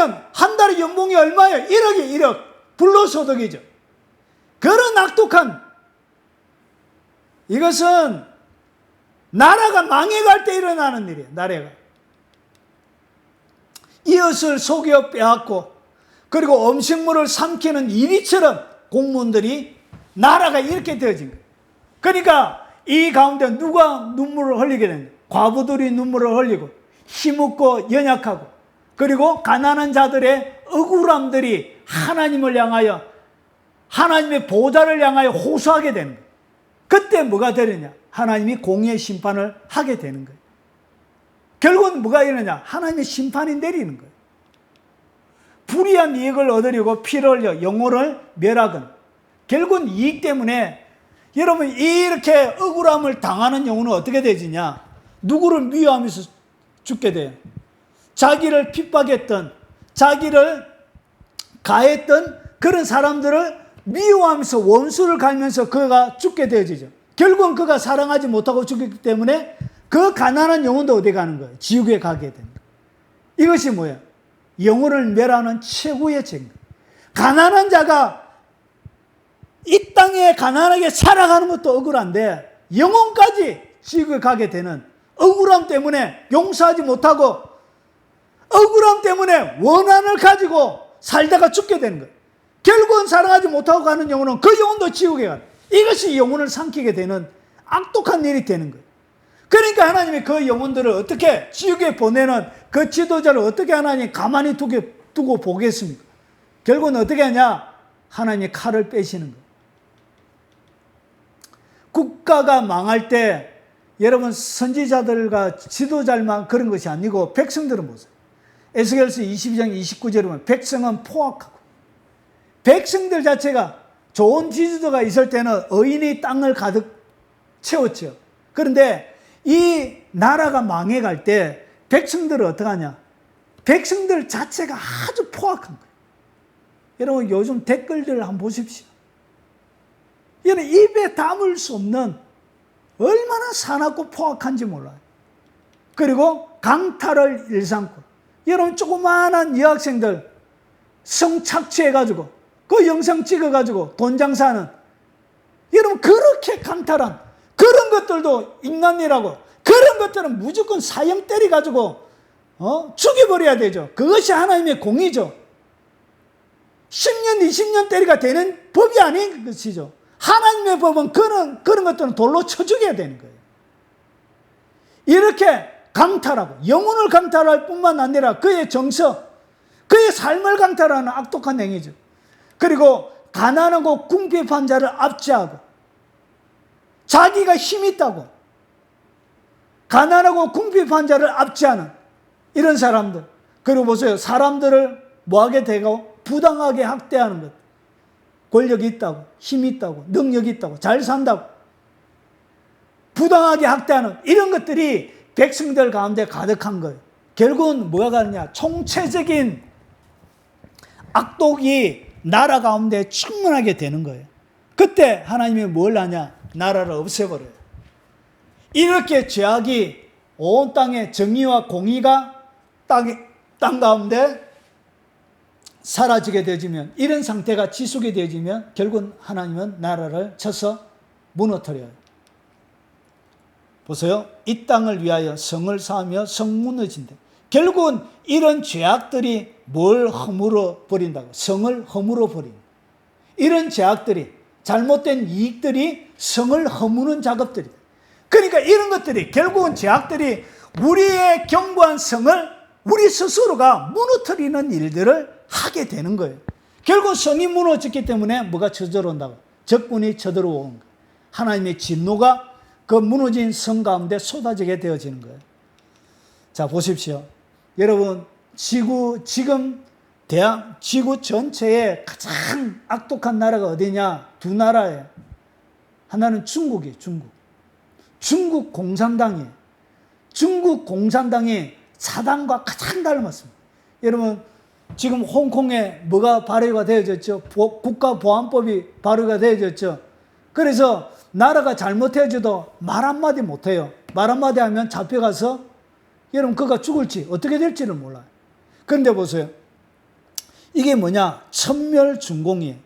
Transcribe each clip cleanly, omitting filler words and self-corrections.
그러면 한 달에 연봉이 얼마예요? 1억이 1억. 불로소득이죠. 그런 악독한, 이것은 나라가 망해갈 때 일어나는 일이에요. 나라가. 이웃을 속여 빼앗고 그리고 음식물을 삼키는 이리처럼 공무원들이 나라가 이렇게 되어진 거예요. 그러니까 이 가운데 누가 눈물을 흘리게 되는 거예요? 과부들이 눈물을 흘리고 힘없고 연약하고 그리고 가난한 자들의 억울함들이 하나님을 향하여 하나님의 보좌를 향하여 호소하게 되는 거예요. 그때 뭐가 되느냐? 하나님이 공의의 심판을 하게 되는 거예요. 결국은 뭐가 이러냐? 하나님의 심판이 내리는 거예요. 불의한 이익을 얻으려고 피를 흘려 영혼을 멸하건 결국은 이익 때문에 여러분 이렇게 억울함을 당하는 영혼은 어떻게 되지냐? 누구를 미워하면서 죽게 돼요. 자기를 핍박했던 자기를 가했던 그런 사람들을 미워하면서 원수를 갈면서 그가 죽게 되어지죠. 결국은 그가 사랑하지 못하고 죽기 때문에 그 가난한 영혼도 어디 가는 거예요? 지옥에 가게 됩니다. 이것이 뭐예요? 영혼을 멸하는 최고의 죄입니다. 가난한 자가 이 땅에 가난하게 살아가는 것도 억울한데 영혼까지 지옥에 가게 되는 억울함 때문에 용서하지 못하고 억울함 때문에 원한을 가지고 살다가 죽게 되는 거예요. 결국은 사랑하지 못하고 가는 영혼은 그 영혼도 지옥에 가요. 이것이 영혼을 삼키게 되는 악독한 일이 되는 거예요. 그러니까 하나님이 그 영혼들을 어떻게 지옥에 보내는 그 지도자를 어떻게 하나님이 가만히 두고 보겠습니까? 결국은 어떻게 하냐? 하나님이 칼을 빼시는 거예요. 국가가 망할 때 여러분 선지자들과 지도자만 그런 것이 아니고 백성들은 보세요. 에스겔서 22장 29절에 보면 백성은 포악하고 백성들 자체가 좋은 지도자가 있을 때는 의인이 땅을 가득 채웠죠. 그런데 이 나라가 망해갈 때 백성들은 어떡하냐? 백성들 자체가 아주 포악한 거예요. 여러분 요즘 댓글들 한번 보십시오. 여러분 입에 담을 수 없는 얼마나 사납고 포악한지 몰라요. 그리고 강탈을 일삼고 여러분 조그마한 여학생들 성착취해가지고 그 영상 찍어가지고 돈 장사하는 여러분 그렇게 강탈한 그런 것들도 인간이라고 그런 것들은 무조건 사형 때려가지고 죽여버려야 되죠. 그것이 하나님의 공의죠. 10년 20년 때리가 되는 법이 아닌 것이죠. 하나님의 법은 그런 것들은 돌로 쳐 죽여야 되는 거예요. 이렇게 강탈하고 영혼을 강탈할 뿐만 아니라 그의 정서 그의 삶을 강탈하는 악독한 행위죠. 그리고 가난하고 궁핍한 자를 압제하고 자기가 힘이 있다고 가난하고 궁핍한 자를 압제하는 이런 사람들. 그리고 보세요. 사람들을 뭐하게 되고 부당하게 학대하는 것. 권력이 있다고 힘이 있다고 능력이 있다고 잘 산다고 부당하게 학대하는 이런 것들이 백성들 가운데 가득한 거예요. 결국은 뭐가 가느냐? 총체적인 악독이 나라 가운데 충만하게 되는 거예요. 그때 하나님이 뭘 하냐? 나라를 없애버려요. 이렇게 죄악이 온 땅에 정의와 공의가 땅 가운데 사라지게 되어지면 이런 상태가 지속이 되어지면 결국은 하나님은 나라를 쳐서 무너뜨려요. 보세요. 이 땅을 위하여 성을 쌓으며 성 무너진대. 결국은 이런 죄악들이 뭘 허물어 버린다고? 성을 허물어 버린. 이런 죄악들이 잘못된 이익들이 성을 허무는 작업들이다. 그러니까 이런 것들이 결국은 죄악들이 우리의 견고한 성을 우리 스스로가 무너뜨리는 일들을 하게 되는 거예요. 결국 성이 무너졌기 때문에 뭐가 쳐들어온다고? 적군이 쳐들어오는 거예요. 하나님의 진노가 그 무너진 성 가운데 쏟아지게 되어지는 거예요. 자, 보십시오. 여러분, 지구 전체에 가장 악독한 나라가 어디냐? 두 나라예요. 하나는 중국이에요, 중국 공산당이에요. 중국 공산당이 사당과 가장 닮았습니다. 여러분, 지금 홍콩에 뭐가 발효가 되어졌죠? 국가보안법이 발효가 되어졌죠? 그래서 나라가 잘못해져도 말 한마디 못해요. 말 한마디 하면 잡혀가서 여러분 그가 죽을지 어떻게 될지를 몰라요. 그런데 보세요. 이게 뭐냐? 천멸중공이에요.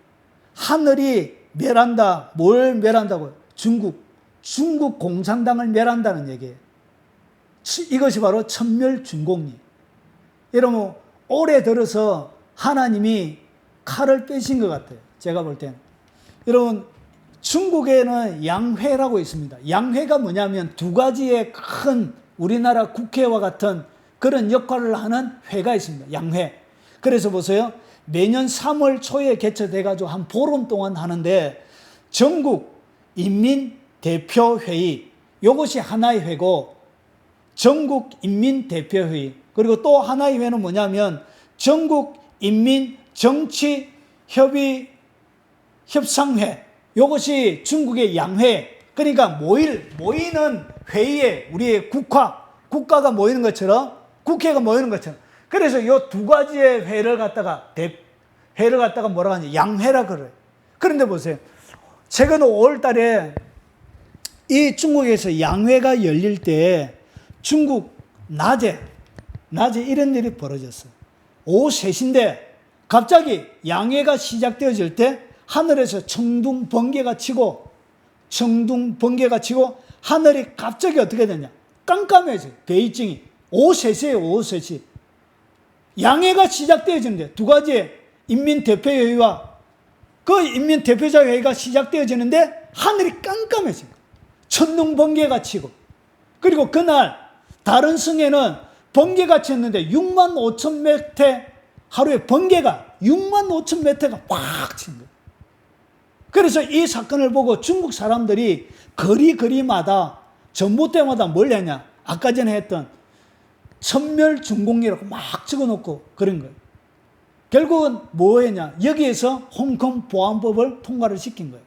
하늘이 멸한다. 뭘 멸한다고요? 중국 공산당을 멸한다는 얘기예요. 이것이 바로 천멸중공이에요. 여러분, 올해 들어서 하나님이 칼을 빼신 것 같아요. 제가 볼 때는. 여러분, 중국에는 양회라고 있습니다. 양회가 뭐냐면 두 가지의 큰 우리나라 국회와 같은 그런 역할을 하는 회가 있습니다. 양회. 그래서 보세요. 매년 3월 초에 개최돼가지고 한 보름 동안 하는데 전국 인민대표회의, 이것이 하나의 회고, 전국 인민대표회의, 그리고 또 하나의 회는 뭐냐면 전국 인민정치협의협상회, 이것이 중국의 양회. 그러니까 모이는 회의에 우리의 국가가 모이는 것처럼, 국회가 모이는 것처럼. 그래서 이 두 가지의 회를 갖다가 뭐라고 하냐? 양회라 그래요. 그런데 보세요. 최근 5월 달에 이 중국에서 양회가 열릴 때 중국 낮에 이런 일이 벌어졌어요. 오후 3시인데 갑자기 양회가 시작되어질 때 하늘에서 청둥 번개가 치고 하늘이 갑자기 어떻게 되냐? 깜깜해져요. 베이징이. 오후 3시에요. 오후 3시. 양회가 시작되어지는데 두 가지의 인민대표회의와 그 인민대표자회의가 시작되어지는데 하늘이 깜깜해져요. 천둥 번개가 치고. 그리고 그날 다른 성에는 번개가 쳤는데 6만 5천 메테 하루에 번개가 6만 5천 메테가 팍 친 거예요. 그래서 이 사건을 보고 중국 사람들이 거리마다 전봇대마다 뭘 했냐? 아까 전에 했던 천멸중공이라고 막 적어놓고 그런 거예요. 결국은 뭐 했냐? 여기에서 홍콩 보안법을 통과를 시킨 거예요.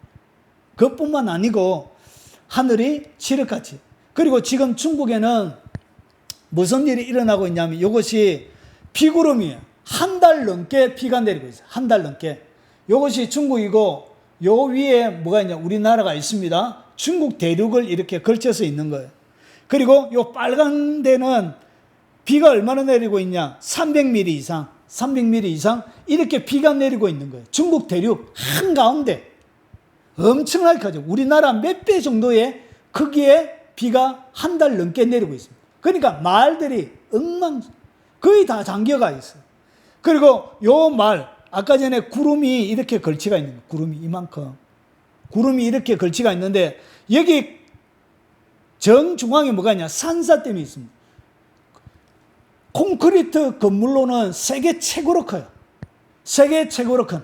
그것뿐만 아니고 하늘이 칠흑같이. 그리고 지금 중국에는 무슨 일이 일어나고 있냐면 이것이 비구름이에요. 한 달 넘게 비가 내리고 있어요. 한 달 넘게. 이것이 중국이고 요 위에 뭐가 있냐? 우리나라가 있습니다. 중국 대륙을 이렇게 걸쳐서 있는 거예요. 그리고 요 빨간 데는 비가 얼마나 내리고 있냐? 300mm 이상 이렇게 비가 내리고 있는 거예요. 중국 대륙 한가운데 엄청나게 커져. 우리나라 몇 배 정도의 크기의 비가 한 달 넘게 내리고 있습니다. 그러니까 마을들이 거의 다 잠겨가 있어요. 그리고 요 마을, 아까 전에 구름이 이렇게 걸치가 있는 거예요. 구름이 이만큼. 구름이 이렇게 걸치가 있는데 여기 정중앙에 뭐가 있냐? 산사댐이 있습니다. 콘크리트 건물로는 세계 최고로 커요. 세계 최고로 큰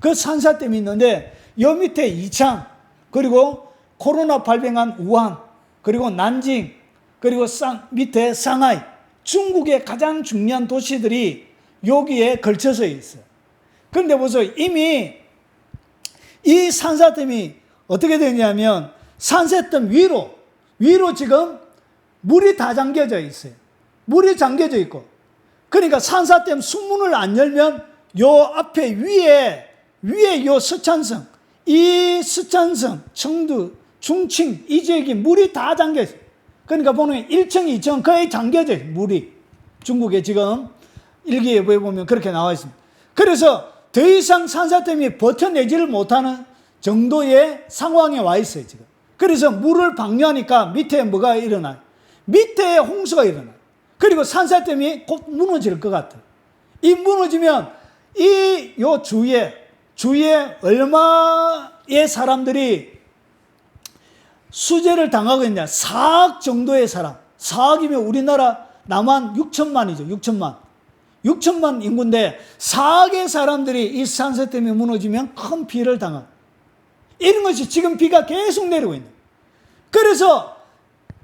그 산사댐이 있는데 요 밑에 이창, 그리고 코로나 발병한 우한, 그리고 난징, 그리고 밑에 상하이, 중국의 가장 중요한 도시들이 여기에 걸쳐서 있어요. 그런데 보세요. 이미 이 산사댐이 어떻게 되냐면 산사댐 위로 지금 물이 다 잠겨져 있어요. 물이 잠겨져 있고. 그러니까 산사댐 수문을 안 열면 요 앞에 위에 요 서찬성, 이 서찬성, 청두, 중칭, 이 지역이 물이 다 잠겨 있어요. 그러니까 보면 1층, 2층 거의 잠겨져 있어요. 물이. 중국에 지금 일기예보에 보면 그렇게 나와 있습니다. 그래서 더 이상 산사댐이 버텨내지를 못하는 정도의 상황에 와 있어요, 지금. 그래서 물을 방류하니까 밑에 뭐가 일어나요? 밑에 홍수가 일어나요. 그리고 산사댐이 곧 무너질 것 같아요. 이 무너지면 요 주위에 얼마의 사람들이 수재를 당하고 있냐? 4억 정도의 사람. 4억이면 우리나라 남한 6천만이죠. 6천만 인구인데 4억의 사람들이 이 산사댐이 무너지면 큰 피해를 당한. 이런 것이 지금 비가 계속 내리고 있는. 그래서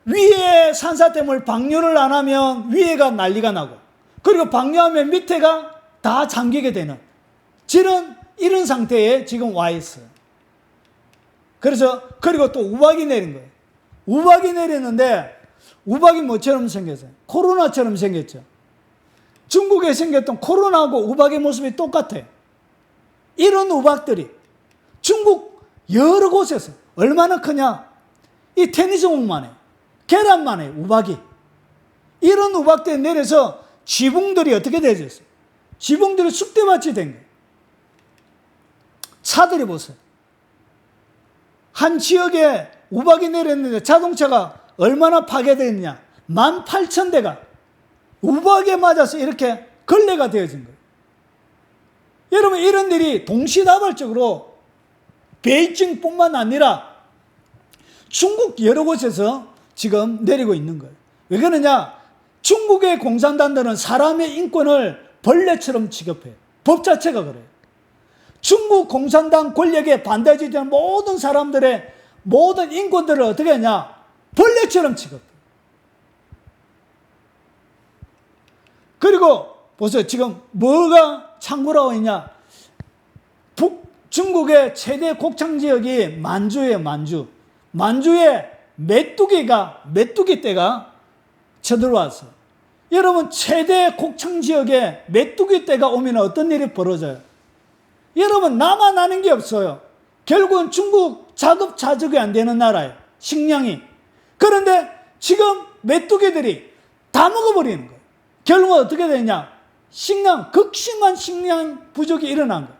위에 산사댐을 방류를 안 하면 위에가 난리가 나고, 그리고 방류하면 밑에가 다 잠기게 되는 이런 상태에 지금 와 있어요. 그래서 그리고 또 우박이 내린 거예요. 우박이 내렸는데 우박이 뭐처럼 생겼어요? 코로나처럼 생겼죠. 중국에 생겼던 코로나하고 우박의 모습이 똑같아요. 이런 우박들이 중국 여러 곳에서 얼마나 크냐? 이 테니스 공만 해. 계란만 해, 우박이. 이런 우박들이 내려서 지붕들이 어떻게 되었어요? 지붕들이 쑥대밭이 된 거예요. 차들이 보세요. 한 지역에 우박이 내렸는데 자동차가 얼마나 파괴됐느냐. 18,000대가 우박에 맞아서 이렇게 걸레가 되어진 거예요. 여러분, 이런 일이 동시다발적으로 베이징뿐만 아니라 중국 여러 곳에서 지금 내리고 있는 거예요. 왜 그러냐? 중국의 공산당들은 사람의 인권을 벌레처럼 취급해요. 법 자체가 그래요. 중국 공산당 권력에 반대하는 모든 사람들의 모든 인권들을 어떻게 하냐? 벌레처럼 취급해요. 그리고 보세요. 지금 뭐가 창구라고 있냐? 중국의 최대 곡창 지역이 만주예요. 만주에 메뚜기 떼가 쳐들어왔어요. 여러분, 최대 곡창 지역에 메뚜기 떼가 오면 어떤 일이 벌어져요? 여러분, 나만 아는 게 없어요. 결국은 중국 자급자족이 안 되는 나라예요. 식량이. 그런데 지금 메뚜기들이 다 먹어버리는 거예요. 결국은 어떻게 되냐? 극심한 식량 부족이 일어난 거예요.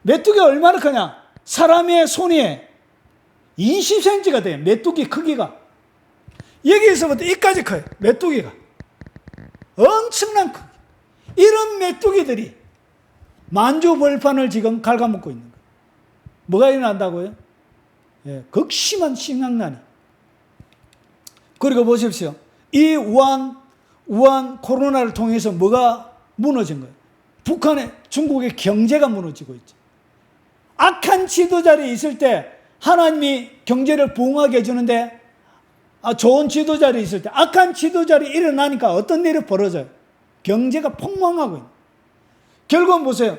메뚜기가 얼마나 크냐? 사람의 손이 20cm가 돼요. 메뚜기 크기가. 여기에서부터 여기까지 커요. 메뚜기가. 엄청난 크기. 이런 메뚜기들이 만주 벌판을 지금 갉아먹고 있는 거예요. 뭐가 일어난다고요? 예, 극심한 식량난이. 그리고 보십시오. 이 우한 코로나를 통해서 뭐가 무너진 거예요? 중국의 경제가 무너지고 있죠. 악한 지도자리 있을 때 하나님이 경제를 부흥하게 해주는데, 좋은 지도자리 있을 때 악한 지도자리 일어나니까 어떤 일이 벌어져요? 경제가 폭망하고 있는. 결국은 보세요.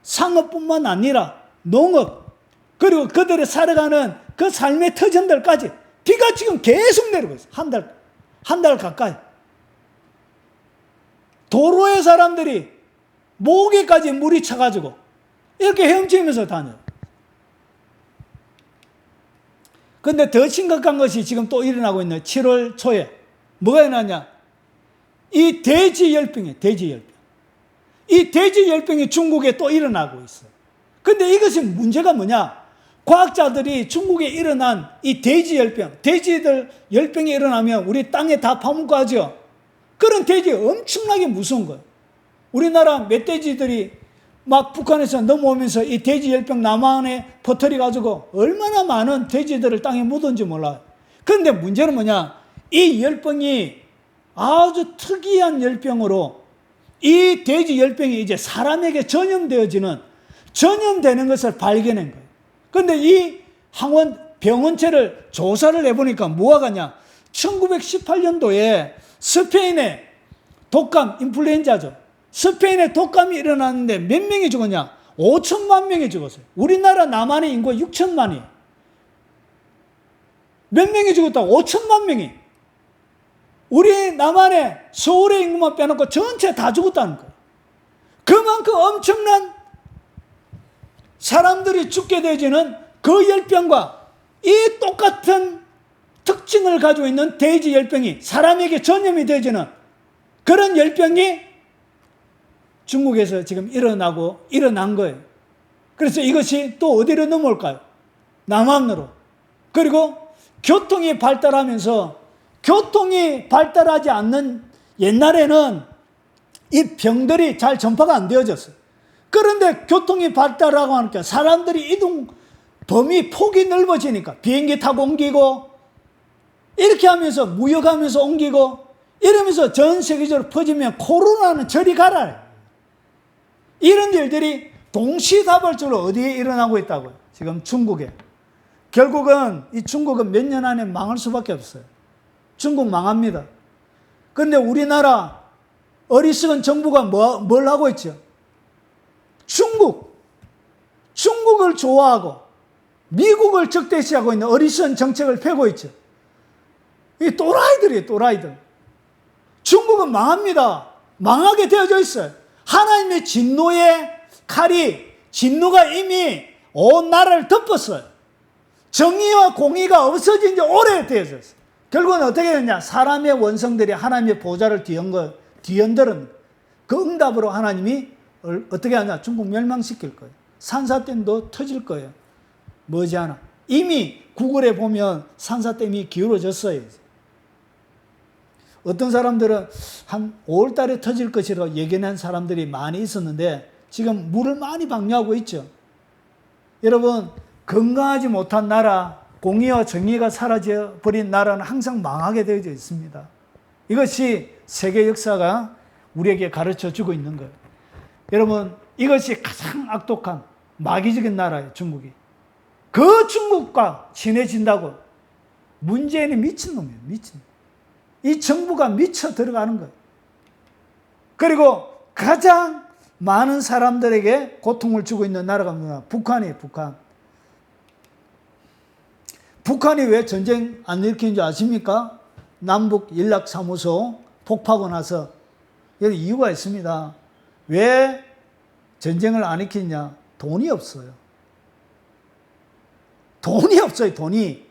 상업뿐만 아니라 농업, 그리고 그들이 살아가는 그 삶의 터전들까지 비가 지금 계속 내리고 있어요. 한 달 가까이. 도로에 사람들이 목에까지 물이 차가지고 이렇게 헤엄치면서 다녀요. 그런데 더 심각한 것이 지금 또 일어나고 있는 7월 초에 뭐가 일어나냐? 이 돼지열병이에요. 이 돼지열병이 중국에 또 일어나고 있어요. 그런데 이것이 문제가 뭐냐? 과학자들이 중국에 일어난 이 돼지들 열병이 일어나면 우리 땅에 다 파묻고 하죠. 그런 돼지 엄청나게 무서운 거예요. 우리나라 멧돼지들이 막 북한에서 넘어오면서 이 돼지 열병 남한에 퍼뜨려가지고 얼마나 많은 돼지들을 땅에 묻은지 몰라요. 그런데 문제는 뭐냐? 이 열병이 아주 특이한 열병으로 이 돼지 열병이 이제 사람에게 전염되는 것을 발견한 거예요. 그런데 이 병원체를 조사를 해보니까 뭐가 가냐? 1918년도에 스페인의 독감, 인플루엔자죠. 스페인에 독감이 일어났는데 몇 명이 죽었냐? 5천만 명이 죽었어요. 우리나라 남한의 인구가 6천만이에요. 몇 명이 죽었다고? 5천만 명이. 우리 남한의 서울의 인구만 빼놓고 전체 다 죽었다는 거예요. 그만큼 엄청난 사람들이 죽게 되지는 그 열병과 이 똑같은 특징을 가지고 있는 돼지 열병이 사람에게 전염이 되지는 그런 열병이 중국에서 지금 일어난 거예요. 그래서 이것이 또 어디로 넘어올까요? 남한으로. 그리고 교통이 발달하면서 교통이 발달하지 않는 옛날에는 이 병들이 잘 전파가 안 되어졌어요. 그런데 교통이 발달하고 하니까 사람들이 이동 범위 폭이 넓어지니까 비행기 타고 옮기고 이렇게 하면서 무역하면서 옮기고 이러면서 전 세계적으로 퍼지면 코로나는 저리 가라. 이런 일들이 동시다발적으로 어디에 일어나고 있다고요? 지금 중국에. 결국은 이 중국은 몇 년 안에 망할 수밖에 없어요. 중국 망합니다. 그런데 우리나라 어리석은 정부가 뭘 하고 있죠? 중국을 좋아하고 미국을 적대시하고 있는 어리석은 정책을 펴고 있죠. 이 또라이들이에요, 또라이들. 중국은 망합니다. 망하게 되어져 있어요. 하나님의 진노의 칼이, 진노가 이미 온 나라를 덮었어요. 정의와 공의가 없어진 지 오래되었어요. 결국은 어떻게 됐냐? 사람의 원성들이 하나님의 보좌를 뒤흔들은 그 응답으로 하나님이 어떻게 하냐? 중국 멸망시킬 거예요. 산사댐도 터질 거예요. 머지않아. 이미 구글에 보면 산사댐이 기울어졌어요. 어떤 사람들은 한 5월 달에 터질 것이라고 예견한 사람들이 많이 있었는데 지금 물을 많이 방류하고 있죠. 여러분, 건강하지 못한 나라, 공의와 정의가 사라져버린 나라는 항상 망하게 되어 있습니다. 이것이 세계 역사가 우리에게 가르쳐 주고 있는 거예요. 여러분, 이것이 가장 악독한 마귀적인 나라예요, 중국이. 그 중국과 친해진다고 문재인이 미친놈이에요, 미친놈. 이 정부가 미쳐 들어가는 거예요. 그리고 가장 많은 사람들에게 고통을 주고 있는 나라가 뭐냐? 북한이에요, 북한. 북한이 왜 전쟁 안 일으키는 줄 아십니까? 남북 연락사무소 폭파하고 나서 여기 이유가 있습니다. 왜 전쟁을 안 일으키냐? 돈이 없어요. 돈이 없어요, 돈이.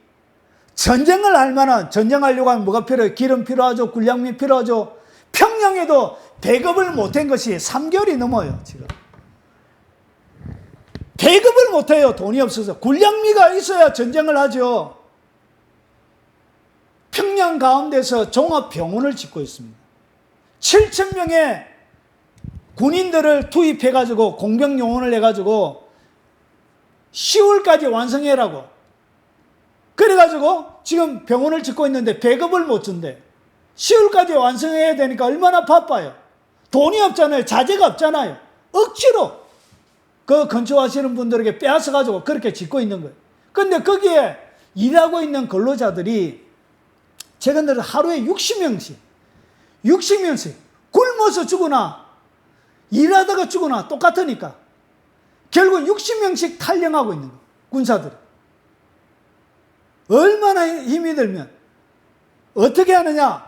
전쟁을 할 만한, 전쟁하려고 하면 뭐가 필요해요? 기름 필요하죠, 군량미 필요하죠. 평양에도 배급을 못한 것이 3개월이 넘어요, 지금. 배급을 못해요, 돈이 없어서. 군량미가 있어야 전쟁을 하죠. 평양 가운데서 종합병원을 짓고 있습니다. 7,000명의 군인들을 투입해가지고 공병용원을 해가지고 10월까지 완성해라고. 그래가지고 지금 병원을 짓고 있는데 배급을 못 준대. 10월까지 완성해야 되니까 얼마나 바빠요. 돈이 없잖아요. 자재가 없잖아요. 억지로 그 건축하시는 분들에게 빼앗아가지고 그렇게 짓고 있는 거예요. 근데 거기에 일하고 있는 근로자들이 최근 들어 하루에 60명씩 굶어서 죽거나 일하다가 죽거나 똑같으니까 결국 60명씩 탈영하고 있는 거예요. 군사들이. 얼마나 힘이 들면 어떻게 하느냐?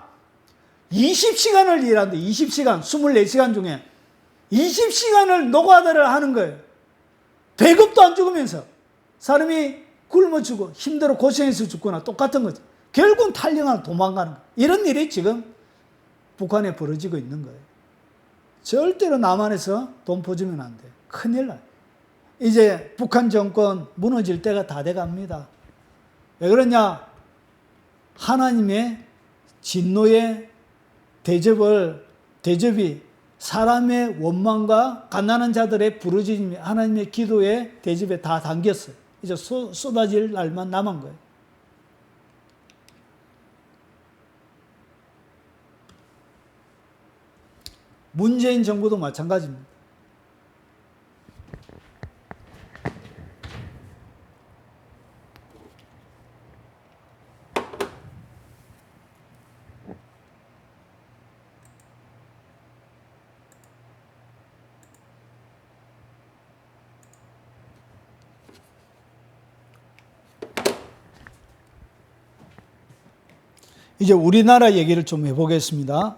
20시간을 일하는데 20시간, 24시간 중에 20시간을 노가다를 하는 거예요. 배급도 안 죽으면서 사람이 굶어 죽고 힘들어 고생해서 죽거나 똑같은 거죠. 결국은 탈영하고 도망가는 거예요. 이런 일이 지금 북한에 벌어지고 있는 거예요. 절대로 남한에서 돈 퍼주면 안 돼요. 큰일 나요. 이제 북한 정권 무너질 때가 다 돼갑니다. 왜 그러냐? 하나님의 진노의 대접이 사람의 원망과 가난한 자들의 부르짖음이 하나님의 기도의 대접에 다 담겼어요. 이제 쏟아질 날만 남은 거예요. 문재인 정부도 마찬가지입니다. 이제 우리나라 얘기를 좀 해보겠습니다.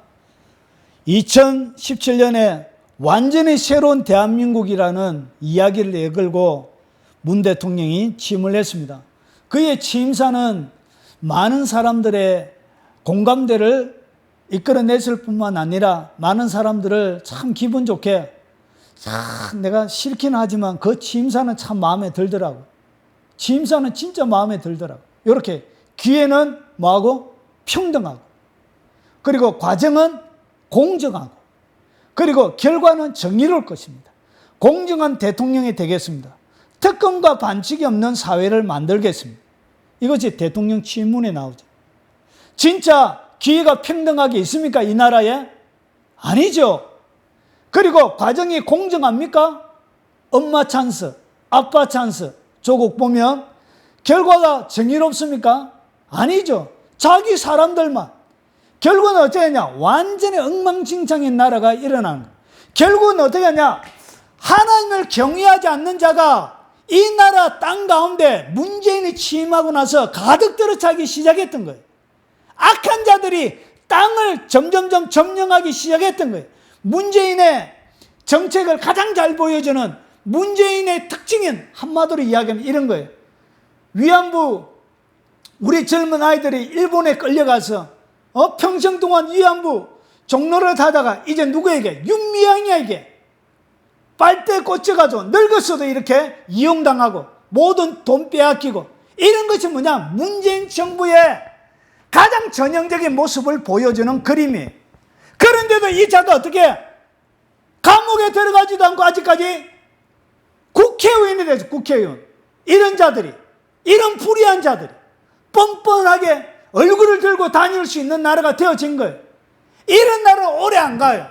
2017년에 완전히 새로운 대한민국이라는 이야기를 내걸고 문 대통령이 취임을 했습니다. 그의 취임사는 많은 사람들의 공감대를 이끌어냈을 뿐만 아니라 많은 사람들을 참 기분 좋게 내가 싫긴 하지만 그 취임사는 참 마음에 들더라고. 취임사는 진짜 마음에 들더라고. 이렇게 기회는 뭐하고? 평등하고, 그리고 과정은 공정하고, 그리고 결과는 정의로울 것입니다. 공정한 대통령이 되겠습니다. 특권과 반칙이 없는 사회를 만들겠습니다. 이것이 대통령 취임문에 나오죠. 진짜 기회가 평등하게 있습니까? 이 나라에? 아니죠. 그리고 과정이 공정합니까? 엄마 찬스, 아빠 찬스, 조국 보면 결과가 정의롭습니까? 아니죠. 자기 사람들만. 결국은 어떻게 하냐? 완전히 엉망진창인 나라가 일어나는 거예요. 결국은 어떻게 하냐? 하나님을 경외하지 않는 자가 이 나라 땅 가운데 문재인이 취임하고 나서 가득 들어차기 시작했던 거예요. 악한 자들이 땅을 점점점 점령하기 시작했던 거예요. 문재인의 정책을 가장 잘 보여주는 문재인의 특징인 한마디로 이야기하면 이런 거예요. 위안부 우리 젊은 아이들이 일본에 끌려가서 평생 동안 위안부 종로를 타다가 이제 누구에게? 윤미향에게 빨대 꽂혀가지고 늙었어도 이렇게 이용당하고 모든 돈 빼앗기고, 이런 것이 뭐냐? 문재인 정부의 가장 전형적인 모습을 보여주는 그림이에요. 그런데도 이 자도 어떻게 감옥에 들어가지도 않고 아직까지 국회의원이 되죠. 국회의원. 이런 자들이, 이런 불의한 자들이 뻔뻔하게 얼굴을 들고 다닐 수 있는 나라가 되어진 거예요. 이런 나라는 오래 안 가요.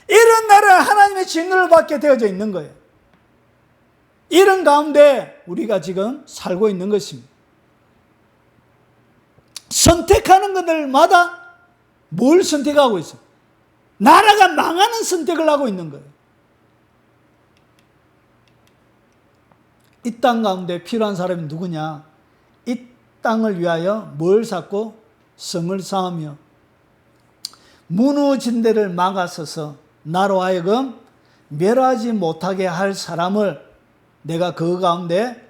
이런 나라는 하나님의 진노를 받게 되어져 있는 거예요. 이런 가운데 우리가 지금 살고 있는 것입니다. 선택하는 것들마다 뭘 선택하고 있어요? 나라가 망하는 선택을 하고 있는 거예요. 이 땅 가운데 필요한 사람이 누구냐? 이 땅을 위하여 뭘 쌓고 성을 쌓으며 무너진 데를 막아서서 나로 하여금 멸하지 못하게 할 사람을 내가 그 가운데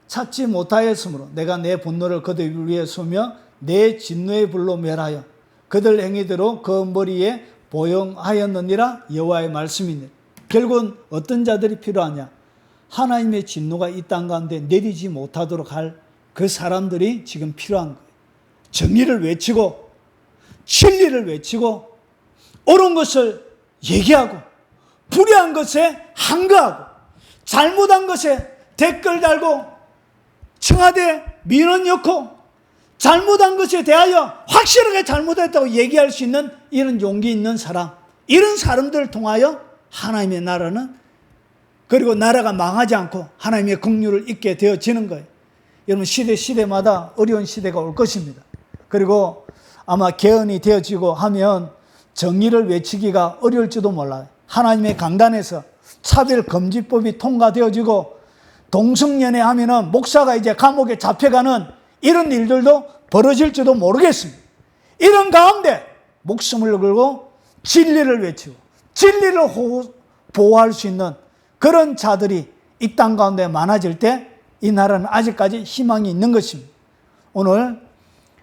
찾지 못하였으므로 내가 내 분노를 그들 위에 쏘며 내 진노의 불로 멸하여 그들 행위대로 그 머리에 보용하였느니라. 여호와의 말씀이네. 결국은 어떤 자들이 필요하냐? 하나님의 진노가 이 땅 가운데 내리지 못하도록 할 그 사람들이 지금 필요한 거예요. 정의를 외치고 진리를 외치고 옳은 것을 얘기하고 불의한 것에 항거하고 잘못한 것에 댓글 달고 청와대 민원 넣고 잘못한 것에 대하여 확실하게 잘못했다고 얘기할 수 있는 이런 용기 있는 사람, 이런 사람들을 통하여 하나님의 나라는, 그리고 나라가 망하지 않고 하나님의 긍휼을 잊게 되어지는 거예요. 여러분, 시대마다 어려운 시대가 올 것입니다. 그리고 아마 개헌이 되어지고 하면 정의를 외치기가 어려울지도 몰라요. 하나님의 강단에서 차별금지법이 통과되어지고 동성연애 하면은 목사가 이제 감옥에 잡혀가는 이런 일들도 벌어질지도 모르겠습니다. 이런 가운데 목숨을 걸고 진리를 외치고 진리를 보호할 수 있는 그런 자들이 이 땅 가운데 많아질 때 이 나라는 아직까지 희망이 있는 것입니다. 오늘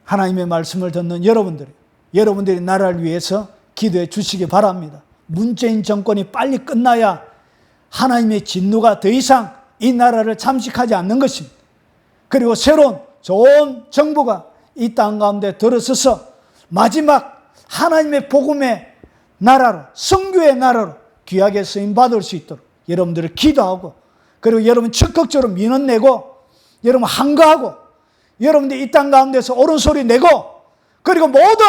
하나님의 말씀을 듣는 여러분들이 나라를 위해서 기도해 주시기 바랍니다. 문재인 정권이 빨리 끝나야 하나님의 진노가 더 이상 이 나라를 잠식하지 않는 것입니다. 그리고 새로운 좋은 정부가 이 땅 가운데 들어서서 마지막 하나님의 복음의 나라로, 선교의 나라로 귀하게 쓰임받을 수 있도록 여러분들을 기도하고, 그리고 여러분 적극적으로 민원 내고, 여러분 항거하고, 여러분들 이 땅 가운데서 옳은 소리 내고, 그리고 모든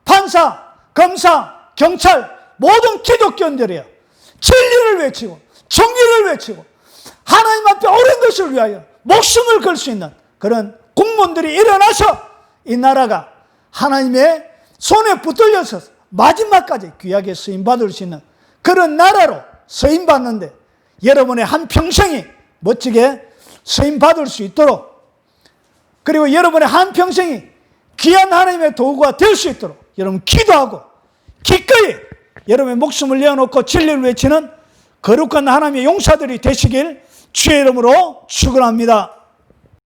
판사, 검사, 경찰, 모든 기독교인들이요, 진리를 외치고 정의를 외치고 하나님 앞에 옳은 것을 위하여 목숨을 걸 수 있는 그런 공무원들이 일어나서 이 나라가 하나님의 손에 붙들려서 마지막까지 귀하게 쓰임받을 수 있는 그런 나라로 쓰임받는데 여러분의 한평생이 멋지게 쓰임받을 수 있도록, 그리고 여러분의 한평생이 귀한 하나님의 도구가 될 수 있도록 여러분 기도하고 기꺼이 여러분의 목숨을 내어놓고 진리를 외치는 거룩한 하나님의 용사들이 되시길 주의 이름으로 축원합니다.